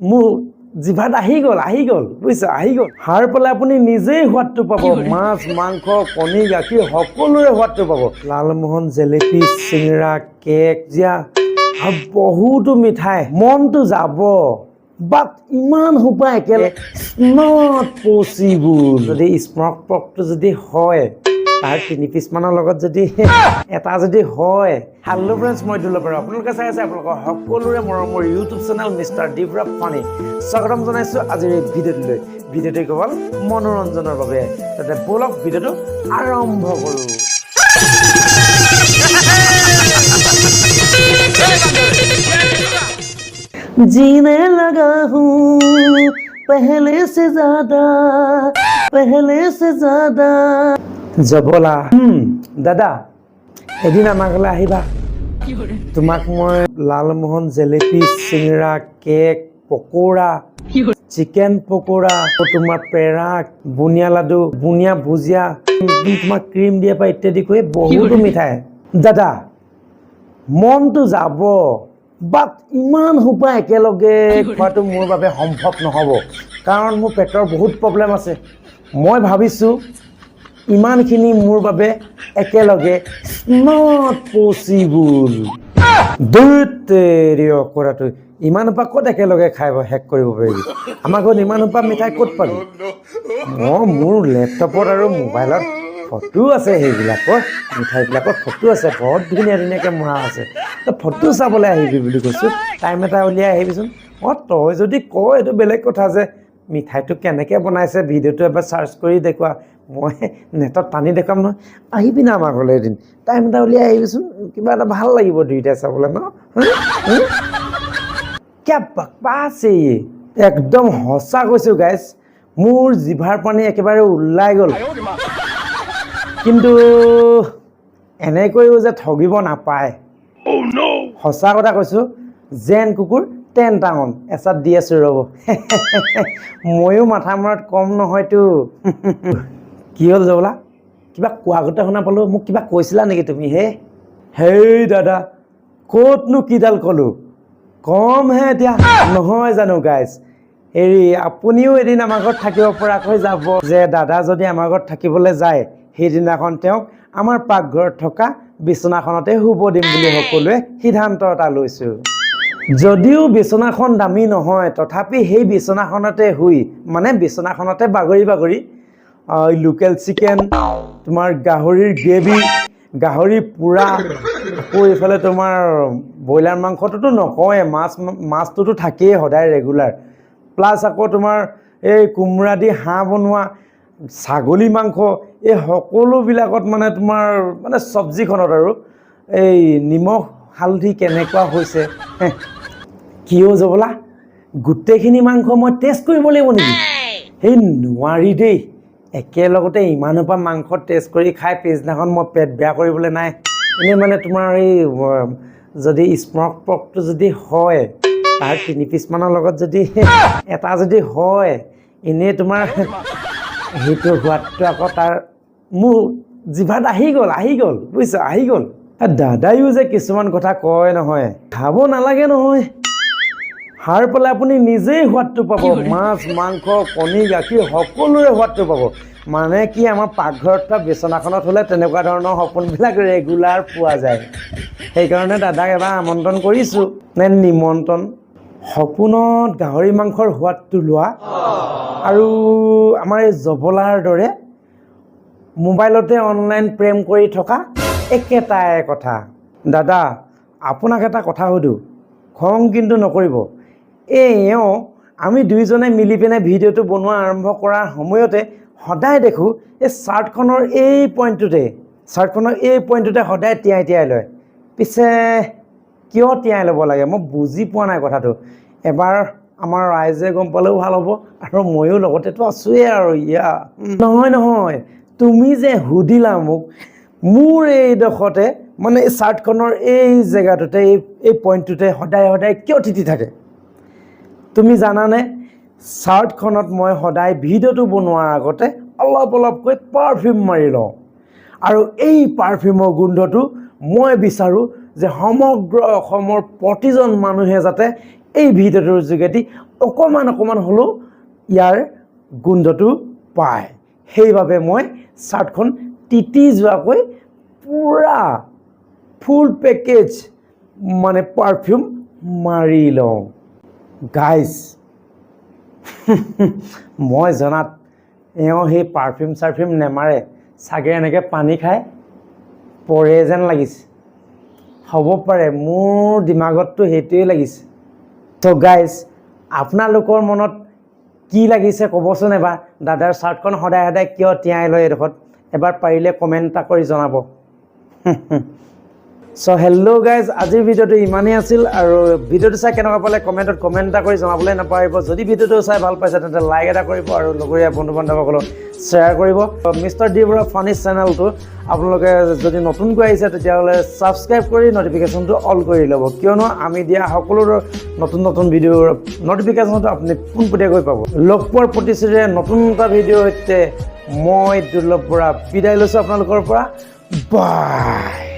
মোৰ জিভাত আহি গ'ল বুজিছা আহি গ'ল সাৰ পেলাই আপুনি নিজেই সোৱাদটো পাব মাছ মাংস কণী গাখীৰ সকলোৰে সোৱাদটো পাব লালমোহন জেলেপি চিংৰা কেক জিয়া আৰু বহুতো মিঠাই মনটো যাব বাট ইমান সোপা একেলগে নট পচিবল যদি স্মক পকটো যদি হয় তাৰ 3 পিচমানৰ লগত যদি এটা যদি হয় হেল্ল' ফ্ৰেণ্ডছ মই দুলপৰ আপোনালোকে চাই আছে আপোনালোকৰ সকলোৰে মৰমৰ ইউটিউব চেনেল মিষ্টাৰ ডিভৰা ফানি স্বাগতম জনাইছোঁ আজিৰ এই ভিডিঅ'টোলৈ ভিডিঅ'টো কেৱল মনোৰঞ্জনৰ বাবে তাতে বলক ভিডিঅ'টো আৰম্ভ কৰোঁ जीने लगा हूँ पहले से ज्यादा জবলা দাদা এদিন আমাৰ ঘৰলৈ আহিবা তোমাক মই লালমোহন জেলেপি চিংৰা কেক পকোৰা চিকেন পকোৰা তোমাৰ পেৰা বুনিয়া লাডু বুনিয়া ভুজিয়া তোমাক ক্ৰীম দিয়া পা ইত্যাদি কৰি বহুতো মিঠাই দাদা মনটো যাব বাট ইমান সোপা একেলগে খোৱাটো মোৰ বাবে সম্ভৱ নহ'ব কাৰণ মোৰ পেটৰ বহুত প্ৰব্লেম আছে মই ভাবিছোঁ ইমানখিনি মোৰ বাবে একেলগে নট পচিবল দুটেৰি কৰাটো ইমান সোপা ক'ত একেলগে খাই শেষ কৰিব পাৰিবি আমাৰ ঘৰত ইমান সোপা মিঠাই ক'ত পাবি মই মোৰ লেপটপত আৰু মোবাইলত ফটো আছে সেইবিলাকৰ মিঠাইবিলাকৰ ফটো আছে বহুত ধুনীয়া ধুনীয়াকৈ মৰা আছে ফটো চাবলৈ আহিবি বুলি কৈছোঁ টাইম এটা উলিয়াই আহিবিচোন তই যদি কয় এইটো বেলেগ কথা যে মিঠাইটো কেনেকৈ বনাইছে ভিডিঅ'টো এবাৰ চাৰ্চ কৰি দেখুৱা মই নেটত টানি দেখুৱাম নহয় আহিবি না আমাৰ ঘৰলৈ এদিন টাইম এটা উলিয়াই আহিবিচোন কিবা এটা ভাল লাগিব দুইটাই চাবলৈ ন কিয় বাকবাছ একদম সঁচা কৈছোঁ গাইজ মোৰ জিভাৰ পানী একেবাৰে ওলাই গ'ল কিন্তু এনেকৈও যে ঠগিব নাপায় সঁচা কথা কৈছোঁ যেন কুকুৰ তেন টাঙন এচাত দি আছোঁ ৰ'ব ময়ো মাথা মূৰত কম নহয়তো কি হ'ল জবলা কিবা কোৱা গতে শুনা পালোঁ মোক কিবা কৈছিলা নেকি তুমি হেই দাদা ক'তনো কিডাল ক'লোঁ কমহে এতিয়া নহয় জানো গাইজ আপুনিও এদিন আমাৰ ঘৰত থাকিব পৰাকৈ যাব যে দাদা যদি আমাৰ ঘৰত থাকিবলৈ যায় সেইদিনাখন তেওঁক আমাৰ পাকঘৰত থকা বিচনাখনতে শুব দিম বুলি সকলোৱে সিদ্ধান্ত এটা লৈছোঁ যদিও বিচনাখন দামী নহয় তথাপি সেই বিচনাখনতে শুই মানে বিচনাখনতে বাগৰি লোকেল চিকেন তোমাৰ গাহৰিৰ গ্ৰেভি গাহৰি পোৰা আকৌ এইফালে তোমাৰ ব্ৰইলাৰ মাংসটোতো নকওঁৱে মাছটোতো থাকেই সদায় ৰেগুলাৰ প্লাছ আকৌ তোমাৰ এই কোমোৰা দি হাঁহ বনোৱা ছাগলী মাংস এই সকলোবিলাকত মানে তোমাৰ মানে চব্জিখনত আৰু এই নিমখ হালধি কেনেকুৱা হৈছে কিয় জবলা গোটেইখিনি মাংস মই টেষ্ট কৰিব লাগিব নেকি সেই নোৱাৰি দেই একেলগতে ইমান সোপা মাংস টেষ্ট কৰি খাই পিছদিনাখন মই পেট বেয়া কৰিবলৈ নাই এনেই মানে তোমাৰ এই যদি স্মক পকটো যদি হয় তাৰ 3 পিচমানৰ লগত যদি এটা যদি হয় এনেই তোমাৰ সেইটো সোৱাদটো আকৌ তাৰ মোৰ জিভাত আহি গ'ল বুজিছা আহি গ'ল দাদাইও যে কিছুমান কথা কয় নহয় খাব নালাগে নহয় সাৰ পেলাই আপুনি নিজেই সোৱাদটো পাব মাছ মাংস কণী গাখীৰ সকলোৰে সোৱাদটো পাব মানে কি আমাৰ পাকঘৰত থকা বিচনাখনত হ'লে তেনেকুৱা ধৰণৰ সপোনবিলাক ৰেগুলাৰ পোৱা যায় সেইকাৰণে দাদাক এবাৰ আমন্ত্ৰণ কৰিছোঁ নে নিমন্ত্ৰণ সপোনত গাহৰি মাংসৰ সোৱাদটো লোৱা আৰু আমাৰ এই জবলাৰ দৰে মোবাইলতে অনলাইন প্ৰেম কৰি থকা একেটাই কথা দাদা আপোনাক এটা কথা সুধোঁ খং কিন্তু নকৰিব আমি দুইজনে মিলি পিনে ভিডিঅ'টো বনোৱা আৰম্ভ কৰাৰ সময়তে সদায় দেখোঁ এই চাৰ্টখনৰ এই পইণ্টটোতে সদায় তিয়াই লয় পিছে কিয় তিয়াই ল'ব লাগে মই বুজি পোৱা নাই কথাটো এবাৰ আমাৰ ৰাইজে গম পালেও ভাল হ'ব আৰু ময়ো লগতেতো আছোঁৱে আৰু নহয় তুমি যে সুধিলা মোক মোৰ এইডোখৰতে মানে এই চাৰ্টখনৰ এই জেগাটোতে এই পইণ্টটোতে সদায় কিয় তিতি থাকে তুমি জানানে চাৰ্টখনত মই সদায় ভিডিঅ'টো বনোৱাৰ আগতে অলপকৈ পাৰফিউম মাৰি লওঁ আৰু এই পাৰফিউমৰ গোন্ধটো মই বিচাৰোঁ যে সমগ্ৰ অসমৰ প্ৰতিজন মানুহে যাতে এই ভিডিঅ'টোৰ যোগেদি অকণমান হ'লেও ইয়াৰ গোন্ধটো পায় সেইবাবে মই চাৰ্টখন তিতি যোৱাকৈ পূৰা ফুল পেকেজ মানে পাৰফিউম মাৰি লওঁ গাইজ মই জনাত এওঁ সেই পাৰফিউম নেমাৰে চাগে এনেকৈ পানী খাই পৰে যেন লাগিছে হ'ব পাৰে মোৰ দিমাগততো সেইটোৱে লাগিছে তো গাইজ আপোনালোকৰ মনত কি লাগিছে ক'বচোন এবাৰ দাদাৰ চাৰ্টখন সদায় কিয় তিয়াই লয় এইডোখৰত এবাৰ পাৰিলে কমেণ্ট এটা কৰি জনাব চ' হেল্ল' গাইজ আজিৰ ভিডিঅ'টো ইমানেই আছিল আৰু ভিডিঅ'টো চাই কেনেকুৱা পালে কমেণ্ট এটা কৰি জনাবলৈ নাপাহৰিব যদি ভিডিঅ'টো চাই ভাল পাইছে তেন্তে লাইক এটা কৰিব আৰু লগৰীয়া বন্ধু বান্ধৱসকলক শ্বেয়াৰ কৰিব মিষ্টাৰ ডি বৰুৱা ফানিজ চেনেলটো আপোনালোকে যদি নতুনকৈ আহিছে তেতিয়াহ'লে ছাবস্ক্ৰাইব কৰি নটিফিকেশ্যনটো অল কৰি ল'ব কিয়নো আমি দিয়া সকলো নতুন ভিডিঅ'ৰ নটিফিকেশ্যনটো আপুনি পোনপটীয়াকৈ পাব লগ পোৱাৰ প্ৰতিশ্ৰুতিৰে নতুন এটা ভিডিঅ'ৰ সৈতে মই দুৰ্লভ বৰা বিদায় লৈছোঁ আপোনালোকৰ পৰা বাই